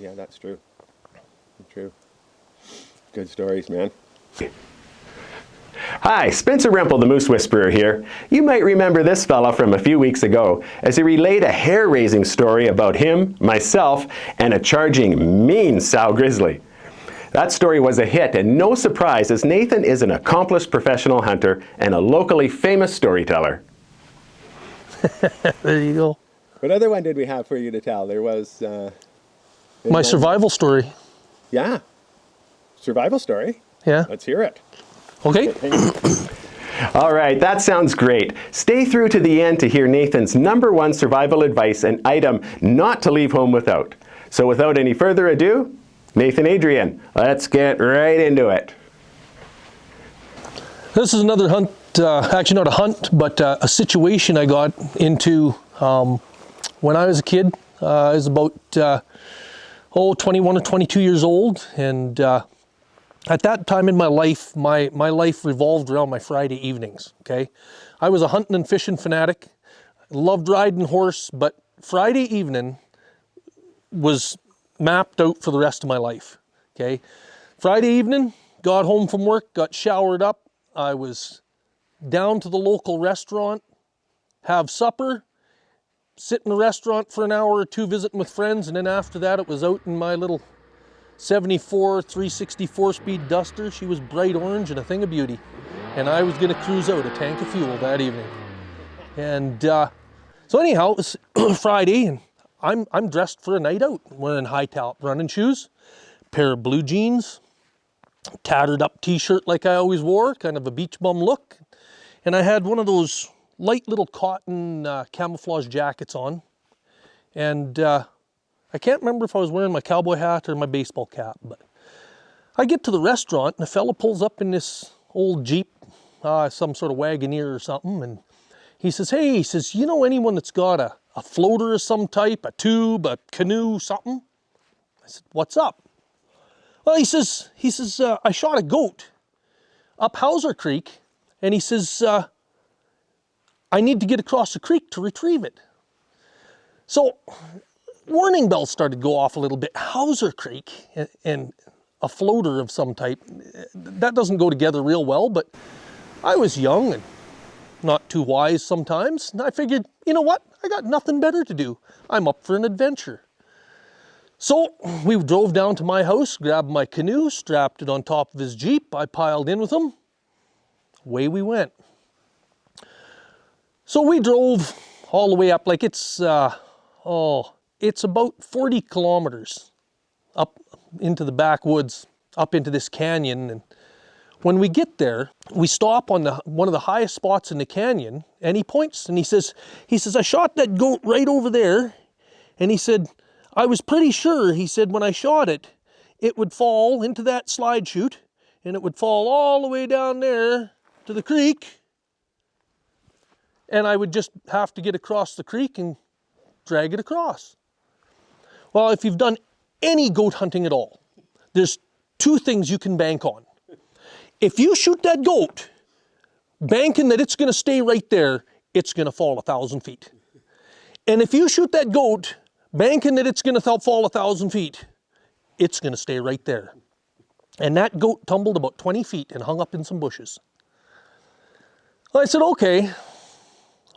Yeah, that's true. True. Good stories, man. Hi, Spencer Rempel, the Moose Whisperer here. You might remember this fella from a few weeks ago as he relayed a hair-raising story about him, myself, and a charging, mean sow grizzly. That story was a hit, and no surprise, as Nathan is an accomplished professional hunter and a locally famous storyteller. There you go. What other one did we have for you to tell? There was... My survival story. Yeah. Survival story. Yeah. Let's hear it. Okay. All right, that sounds great. Stay through to the end to hear Nathan's #1 survival advice and item not to leave home without. So without any further ado, Nathan Adrian, let's get right into it. This is another hunt, actually not a hunt, but a situation I got into when I was a kid. I was about 21 or 22 years old, and at that time in my life, my life revolved around my Friday evenings, okay? I was a hunting and fishing fanatic, loved riding horse, but Friday evening was mapped out for the rest of my life, okay? Friday evening, got home from work, got showered up, I was down to the local restaurant, have supper, sit in the restaurant for an hour or two visiting with friends, and then after that it was out in my little 74 364 speed Duster. She was bright orange and a thing of beauty, and I was going to cruise out a tank of fuel that evening. And so anyhow, it was Friday, and I'm dressed for a night out, wearing high-top running shoes, pair of blue jeans, tattered up t-shirt like I always wore, kind of a beach bum look, and I had one of those light little cotton camouflage jackets on, and I can't remember if I was wearing my cowboy hat or my baseball cap, but I get to the restaurant and a fella pulls up in this old Jeep, some sort of Wagoneer or something, and he says, hey, he says, you know anyone that's got a floater of some type, a tube, a canoe, something? I said, what's up? Well, he says, I shot a goat up Hauser Creek, and he says, I need to get across the creek to retrieve it. So warning bells started to go off a little bit. Hauser Creek and a floater of some type, that doesn't go together real well, but I was young and not too wise sometimes, and I figured, you know what? I got nothing better to do. I'm up for an adventure. So we drove down to my house, grabbed my canoe, strapped it on top of his Jeep. I piled in with him. Away we went. So we drove all the way up, like it's about 40 kilometers up into the backwoods, up into this canyon. And when we get there, we stop on one of the highest spots in the canyon, and he points and he says, I shot that goat right over there. And he said, I was pretty sure, he said, when I shot it, it would fall into that slide chute, and it would fall all the way down there to the creek, and I would just have to get across the creek and drag it across. Well, if you've done any goat hunting at all, there's two things you can bank on. If you shoot that goat, banking that it's going to stay right there, it's going to fall 1,000 feet. And if you shoot that goat, banking that it's going to fall 1,000 feet, it's going to stay right there. And that goat tumbled about 20 feet and hung up in some bushes. I said, okay.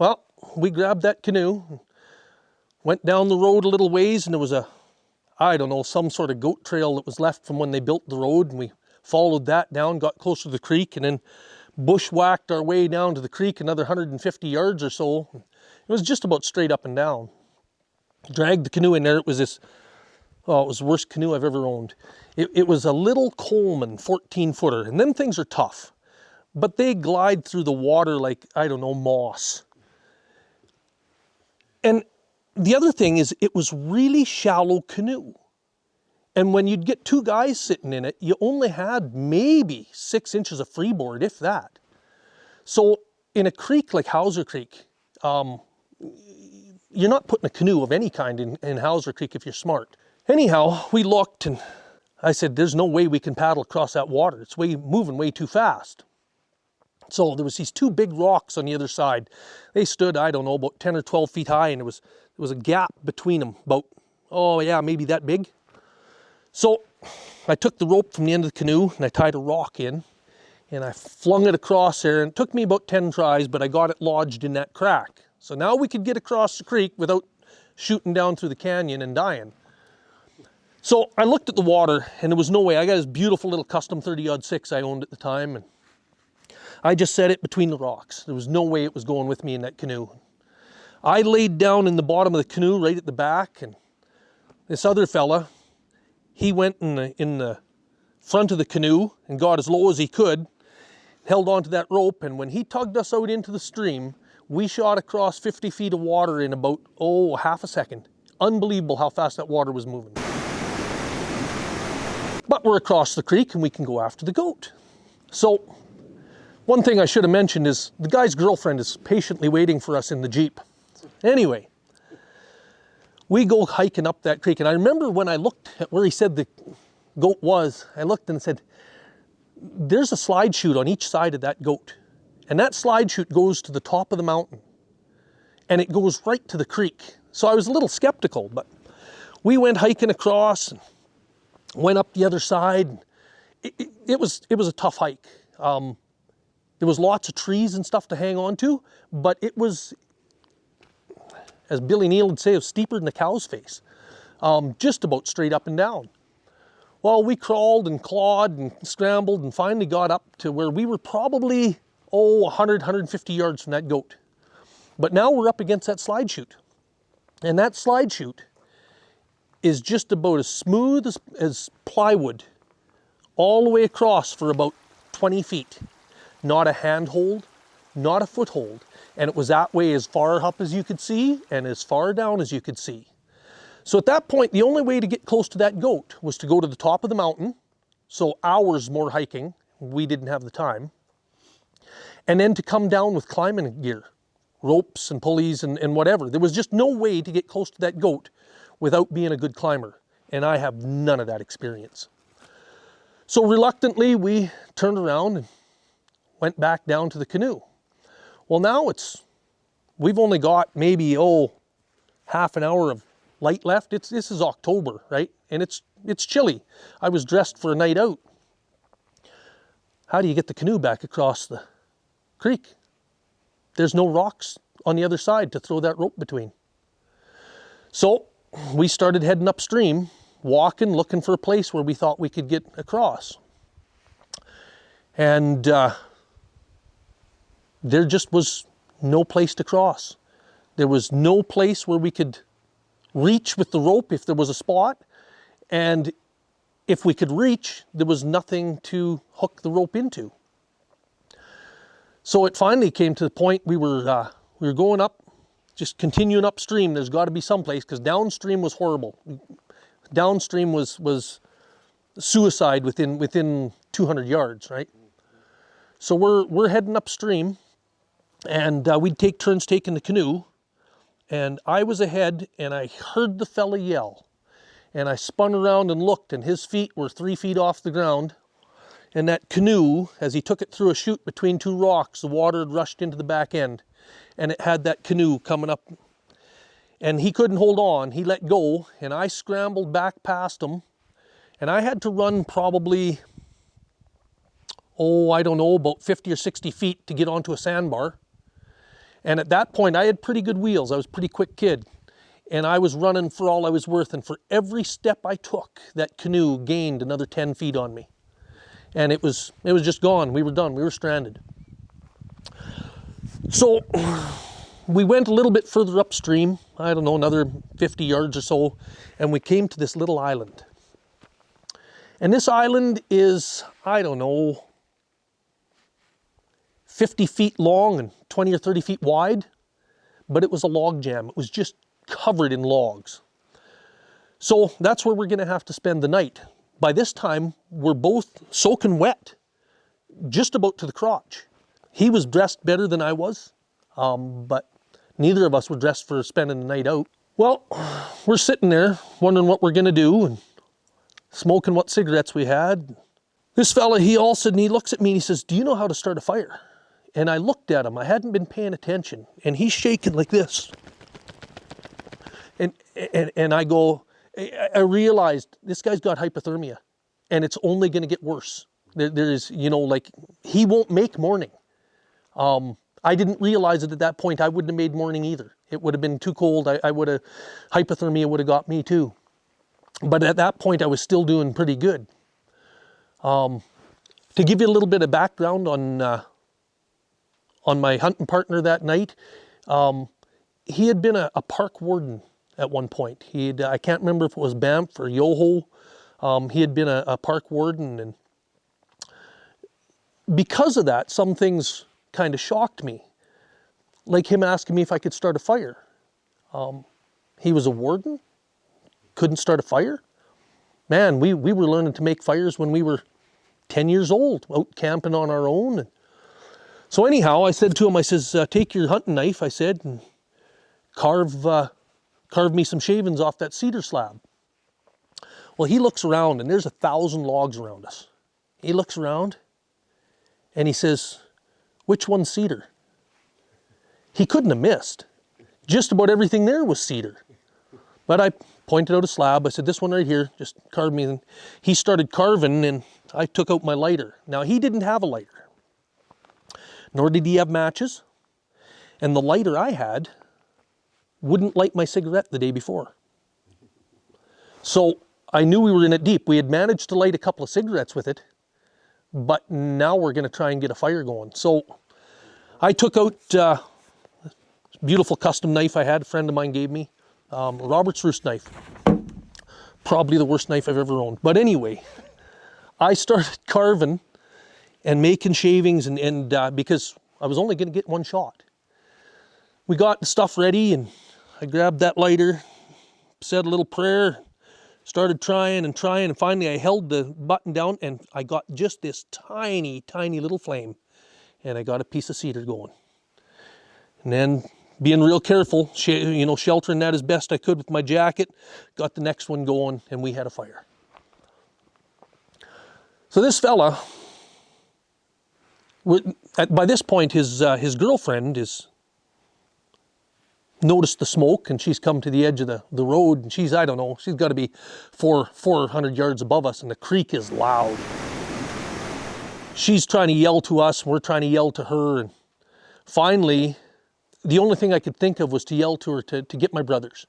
Well, we grabbed that canoe, went down the road a little ways, and there was some sort of goat trail that was left from when they built the road, and we followed that down, got closer to the creek, and then bushwhacked our way down to the creek another 150 yards or so. It was just about straight up and down. Dragged the canoe in there. It was it was the worst canoe I've ever owned. It was a little Coleman 14-footer, and them things are tough, but they glide through the water like, I don't know, moss. And the other thing is, it was really shallow canoe. And when you'd get two guys sitting in it, you only had maybe 6 inches of freeboard, if that. So in a creek like Hauser Creek, you're not putting a canoe of any kind in Hauser Creek if you're smart. Anyhow, we looked, and I said, there's no way we can paddle across that water. It's moving way too fast. So there was these two big rocks on the other side. They stood, I don't know, about 10 or 12 feet high, and there was a gap between them, about, maybe that big. So I took the rope from the end of the canoe and I tied a rock in and I flung it across there, and it took me about 10 tries, but I got it lodged in that crack. So now we could get across the creek without shooting down through the canyon and dying. So I looked at the water and there was no way. I got this beautiful little custom 30-06 I owned at the time, and I just set it between the rocks. There was no way it was going with me in that canoe. I laid down in the bottom of the canoe right at the back, and this other fella, he went in the front of the canoe and got as low as he could, held onto that rope, and when he tugged us out into the stream, we shot across 50 feet of water in about, half a second. Unbelievable how fast that water was moving. But we're across the creek and we can go after the goat. So, one thing I should have mentioned is the guy's girlfriend is patiently waiting for us in the Jeep. Anyway, we go hiking up that creek, and I remember when I looked at where he said the goat was, I looked and said, there's a slide chute on each side of that goat. And that slide chute goes to the top of the mountain. And it goes right to the creek. So I was a little skeptical, but we went hiking across and went up the other side. It was a tough hike. There was lots of trees and stuff to hang on to, but it was, as Billy Neal would say, it was steeper than a cow's face. Just about straight up and down. Well, we crawled and clawed and scrambled and finally got up to where we were probably, 100, 150 yards from that goat. But now we're up against that slide chute. And that slide chute is just about as smooth as plywood all the way across for about 20 feet. Not a handhold, not a foothold. And it was that way as far up as you could see and as far down as you could see. So at that point, the only way to get close to that goat was to go to the top of the mountain, so hours more hiking. We didn't have the time. And then to come down with climbing gear, ropes and pulleys and whatever. There was just no way to get close to that goat without being a good climber. And I have none of that experience. So reluctantly, we turned around and went back down to the canoe. Well, now we've only got maybe, half an hour of light left. This is October, right? And it's chilly. I was dressed for a night out. How do you get the canoe back across the creek? There's no rocks on the other side to throw that rope between. So we started heading upstream, walking, looking for a place where we thought we could get across. And there just was no place to cross. There was no place where we could reach with the rope if there was a spot, and if we could reach, there was nothing to hook the rope into. So it finally came to the point we were going up, just continuing upstream. There's got to be some place, because downstream was horrible. Downstream was suicide within 200 yards, right? So we're heading upstream, and we'd take turns taking the canoe. And I was ahead, and I heard the fella yell. And I spun around and looked, and his feet were 3 feet off the ground. And that canoe, as he took it through a chute between two rocks, the water had rushed into the back end. And it had that canoe coming up. And he couldn't hold on. He let go, and I scrambled back past him. And I had to run probably, about 50 or 60 feet to get onto a sandbar. And at that point, I had pretty good wheels. I was a pretty quick kid. And I was running for all I was worth. And for every step I took, that canoe gained another 10 feet on me. And it was just gone. We were done. We were stranded. So we went a little bit further upstream, another 50 yards or so, and we came to this little island. And this island is, 50 feet long and 20 or 30 feet wide, but it was a log jam. It was just covered in logs. So that's where we're going to have to spend the night. By this time, we're both soaking wet, just about to the crotch. He was dressed better than I was, but neither of us were dressed for spending the night out. Well, we're sitting there wondering what we're going to do and smoking what cigarettes we had. This fella, he all of a sudden, he looks at me and he says, "Do you know how to start a fire?" And I looked at him. I hadn't been paying attention. And he's shaking like this. And I go, I realized this guy's got hypothermia, and it's only going to get worse. There's, you know, like, he won't make morning. I didn't realize it at that point. I wouldn't have made morning either. It would have been too cold. I would have, hypothermia would have got me too. But at that point, I was still doing pretty good. To give you a little bit of background on my hunting partner that night, he had been a park warden at one point. I can't remember if it was Banff or Yoho. He had been a park warden, and because of that, some things kind of shocked me. Like him asking me if I could start a fire. He was a warden, couldn't start a fire. Man, we were learning to make fires when we were 10 years old, out camping on our own. So anyhow, I said to him, I says, take your hunting knife, I said, and carve me some shavings off that cedar slab. Well, he looks around, and there's 1,000 logs around us. He looks around, and he says, which one's cedar? He couldn't have missed. Just about everything there was cedar. But I pointed out a slab. I said, this one right here, just carve me. And he started carving, and I took out my lighter. Now, he didn't have a lighter, nor did he have matches. And the lighter I had wouldn't light my cigarette the day before. So I knew we were in it deep. We had managed to light a couple of cigarettes with it, but now we're going to try and get a fire going. So I took out a beautiful custom knife I had, a friend of mine gave me, a Robert's Roost knife. Probably the worst knife I've ever owned. But anyway, I started carving and making shavings, and because I was only going to get one shot. We got the stuff ready, and I grabbed that lighter, said a little prayer, started trying, and finally I held the button down, and I got just this tiny, tiny little flame, and I got a piece of cedar going. And then, being real careful, you know, sheltering that as best I could with my jacket, got the next one going, and we had a fire. So this fella, by this point, his girlfriend is noticed the smoke, and she's come to the edge of the road, and she's, I don't know, she's got to be 400 yards above us, and the creek is loud. She's trying to yell to us, and we're trying to yell to her, and finally, the only thing I could think of was to yell to her to get my brothers,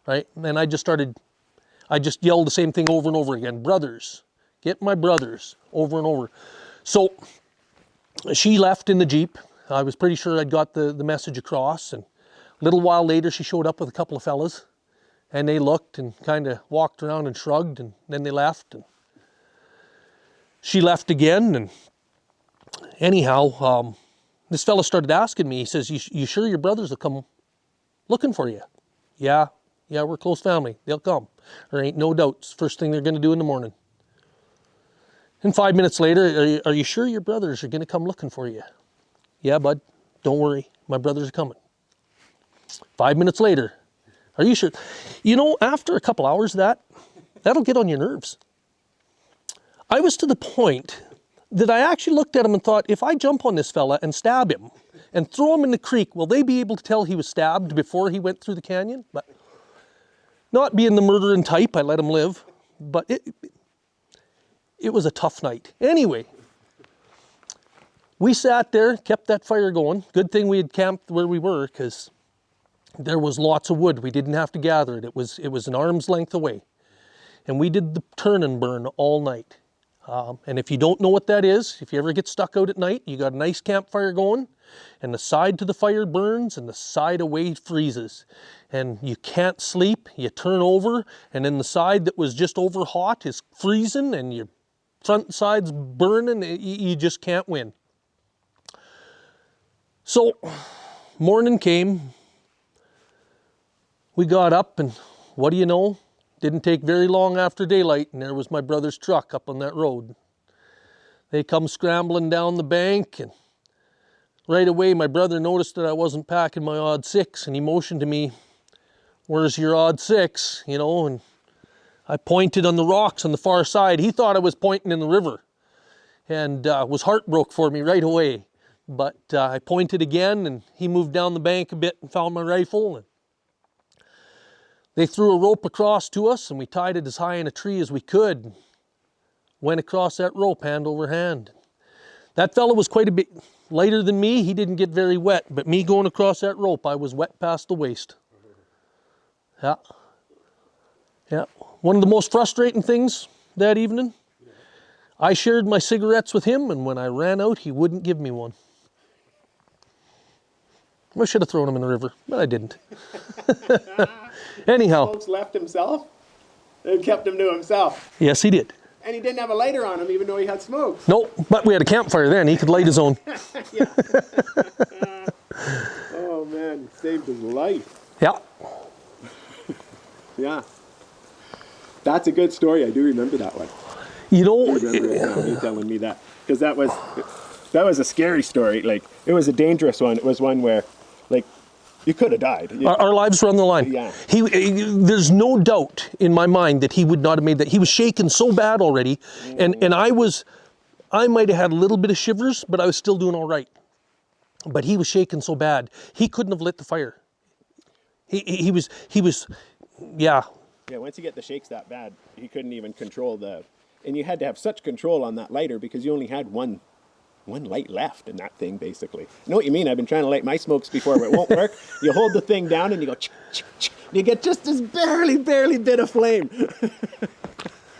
right? And I just yelled the same thing over and over again, brothers, get my brothers, over and over. So she left in the Jeep. I was pretty sure I'd got the message across, and a little while later she showed up with a couple of fellas, and they looked and kind of walked around and shrugged, and then they left, and she left again. And anyhow, this fella started asking me, he says, you sure your brothers will come looking for you? Yeah, we're a close family. They'll come. There ain't no doubts. First thing they're going to do in the morning. And 5 minutes later, are you sure your brothers are going to come looking for you? Yeah, bud, don't worry. My brothers are coming. 5 minutes later, are you sure? You know, after a couple hours of that'll get on your nerves. I was to the point that I actually looked at him and thought, if I jump on this fella and stab him and throw him in the creek, will they be able to tell he was stabbed before he went through the canyon? But not being the murdering type, I let him live. But it was a tough night. Anyway, we sat there, kept that fire going. Good thing we had camped where we were, because there was lots of wood. We didn't have to gather it. It was an arm's length away. And we did the turn and burn all night. And if you don't know what that is, if you ever get stuck out at night, you got a nice campfire going, and the side to the fire burns and the side away freezes. And you can't sleep, you turn over, and then the side that was just over hot is freezing, and your front side's burning, you just can't win. So, morning came, we got up, and what do you know? Didn't take very long after daylight, and there was my brother's truck up on that road. They come scrambling down the bank, and right away my brother noticed that I wasn't packing my odd six, and he motioned to me, where's your odd six? You know, and I pointed on the rocks on the far side. He thought I was pointing in the river, and was heartbroken for me right away. But I pointed again, and he moved down the bank a bit and found my rifle. And They threw a rope across to us, and we tied it as high in a tree as we could. Went across that rope hand over hand. That fellow was quite a bit lighter than me. He didn't get very wet, but me going across that rope, I was wet past the waist. Yeah. Yeah. One of the most frustrating things that evening, I shared my cigarettes with him, and when I ran out, he wouldn't give me one. I should have thrown him in the river, but I didn't. Anyhow. Folks left himself and kept him to himself. Yes, he did. And he didn't have a lighter on him, even though he had smoke. No, but we had a campfire then. He could light his own. Oh, man, he saved his life. Yeah. Yeah. That's a good story. I do remember that one. You know, I remember it now, you telling me that. Because that was a scary story. Like, it was a dangerous one. It was one where, like, you could have died. our lives were on the line. Yeah. There's no doubt in my mind that he would not have made that. He was shaking so bad already, and I might have had a little bit of shivers, but I was still doing all right. But he was shaking so bad, he couldn't have lit the fire. He was, yeah. Yeah, once you get the shakes that bad, he couldn't even control and you had to have such control on that lighter because you only had one light left in that thing, basically. You know what you mean? I've been trying to light my smokes before, but it won't work. You hold the thing down and you go, ch, ch, ch, and you get just this barely bit of flame.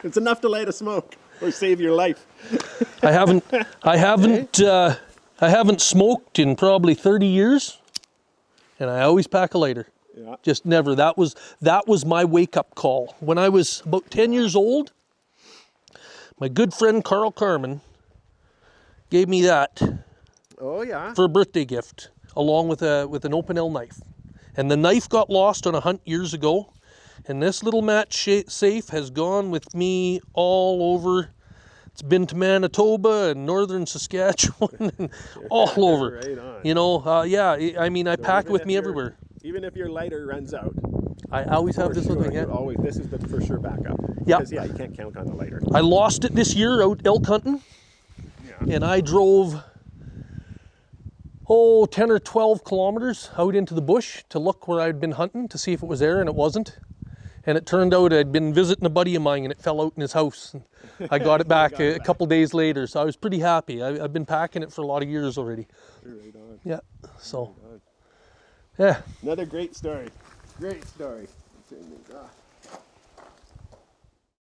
It's enough to light a smoke or save your life. I haven't smoked in probably 30 years, and I always pack a lighter. Yeah. Just never. That was my wake-up call. When I was about 10 years old, my good friend Carl Carmen gave me that Oh, yeah. for a birthday gift, along with an open L knife. And the knife got lost on a hunt years ago, and this little match safe has gone with me all over. It's been to Manitoba and northern Saskatchewan and all over. Right on. You know, yeah, I mean, I pack it with me everywhere. Even if your lighter runs out, I always have this little thing. Yeah. this is the for sure backup. Yeah. Because, yeah, you can't count on the lighter. I lost it this year out elk hunting, Yeah. and I drove 10 or 12 kilometers out into the bush to look where I'd been hunting to see if it was there, and it wasn't. And it turned out I'd been visiting a buddy of mine, and it fell out in his house. And I got it back a couple days later, so I was pretty happy. I've been packing it for a lot of years already. Right on. Yeah, so, yeah. Another great story. Great story. Oh,